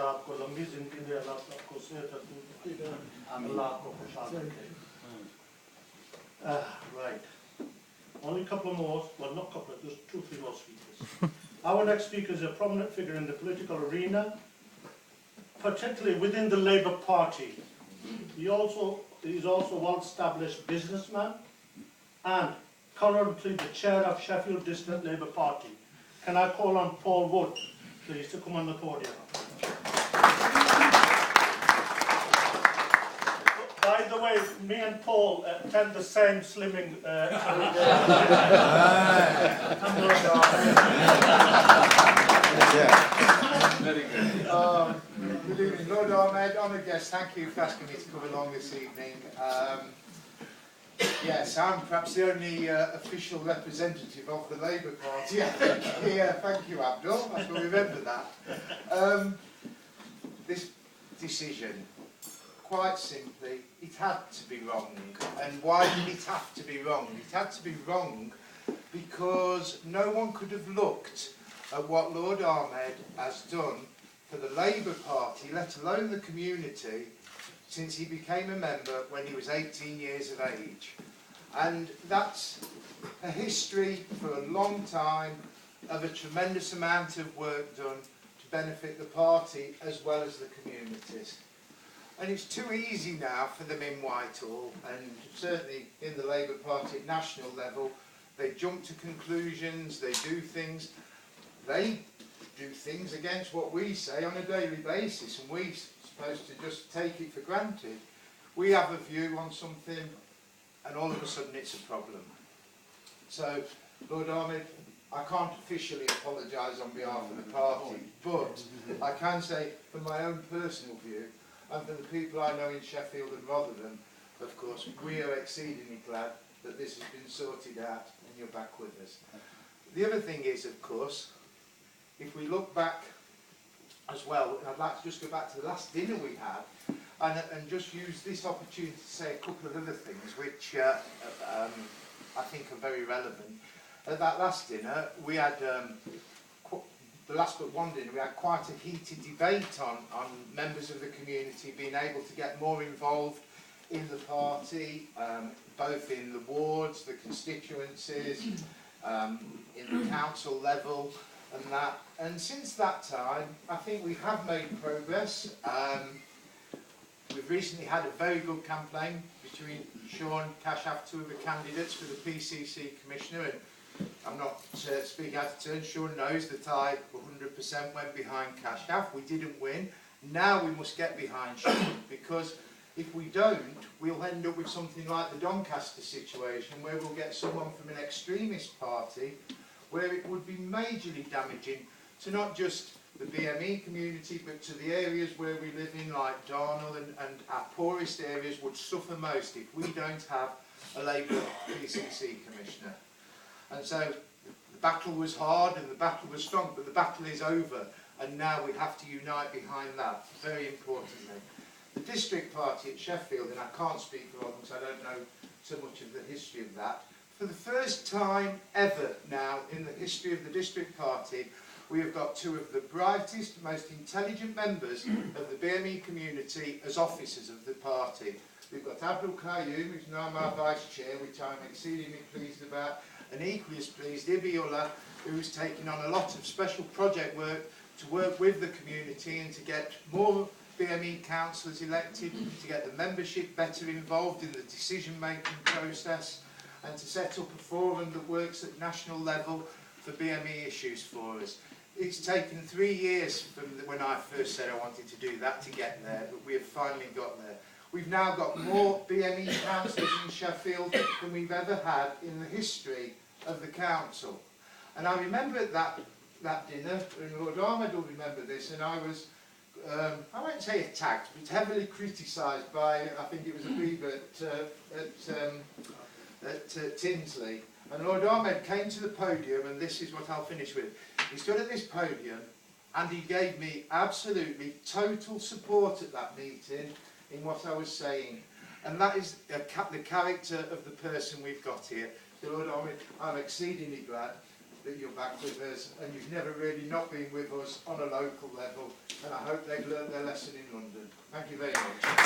आपको लंबी जिंदगी दे, अल्लाह आपको सेहत दे, अल्लाह आपको खुशहाल रखे. Right. Only a couple more, well not a couple, just 2-3 more speakers. Our next speaker is a prominent figure in the political arena, particularly within the Labour Party. He is also a well-established businessman and currently the chair of Sheffield District Labour Party. Can I call on Paul Wood, please, to come on the podium? By the way, me and Paul attend the same slimming Very good. Good evening, Lord Ahmed, honoured guest. Thank you for asking me to come along this evening. Yes, I'm perhaps the only official representative of the Labour Party. Yeah, thank you, Abdul. I shall remember that. This decision, quite simply, it had to be wrong. And why did it have to be wrong? It had to be wrong because no one could have looked at what Lord Ahmed has done for the Labour Party, let alone the community, since he became a member when he was 18 years of age. And that's a history for a long time of a tremendous amount of work done to benefit the party as well as the communities. And it's too easy now for them in Whitehall, and certainly in the Labour Party at national level, they jump to conclusions, they do things against what we say on a daily basis, and we're supposed to just take it for granted. We have a view on something, and all of a sudden it's a problem. So, Lord Ahmed, I can't officially apologise on behalf of the party, but I can say from my own personal view, and for the people I know in Sheffield and Rotherham, of course, we are exceedingly glad that this has been sorted out and you're back with us. The other thing is, of course, if we look back as well, I'd like to just go back to the last dinner we had and just use this opportunity to say a couple of other things which I think are very relevant. At that last dinner, we had the last but one dinner, we had quite a heated debate on members of the community being able to get more involved in the party, both in the wards, the constituencies, in the council level and that. And since that time, I think we have made progress. We've recently had a very good campaign between Sean, Kashaf, two of the candidates for the PCC Commissioner, and I'm not speaking out of turn. Sean knows that I 100% went behind Kashaf. We didn't win. Now we must get behind Sean, because if we don't, we'll end up with something like the Doncaster situation, where we'll get someone from an extremist party, where it would be majorly damaging to not just the BME community, but to the areas where we live in, like Darnell, and our poorest areas would suffer most if we don't have a Labour PCC Commissioner. And so the battle was hard and the battle was strong, but the battle is over, and now we have to unite behind that, very importantly. The district party at Sheffield, and I can't speak for all because I don't know so much of the history of that, for the first time ever now in the history of the district party, we have got two of the brightest, most intelligent members of the BME community as officers of the party. We've got Abdul Qayyum, who's now my vice chair, which I'm exceedingly pleased about, and equally as pleased, Ibiullah, who's taken on a lot of special project work to work with the community and to get more BME councillors elected, to get the membership better involved in the decision-making process, and to set up a forum that works at national level for BME issues for us. It's taken 3 years from when I first said I wanted to do that to get there, but we have finally got there. We've now got more BME councillors in Sheffield than we've ever had in the history of the council. And I remember at that dinner, and Lord Ahmed will remember this, and I was, I won't say attacked, but heavily criticised by, I think it was a Beaver at Tinsley. And Lord Ahmed came to the podium, and this is what I'll finish with. He stood at this podium and he gave me absolutely total support at that meeting in what I was saying. And that is the character of the person we've got here. So Lord Ahmed, I'm exceedingly glad that you're back with us, and you've never really not been with us on a local level, and I hope they've learned their lesson in London. Thank you very much.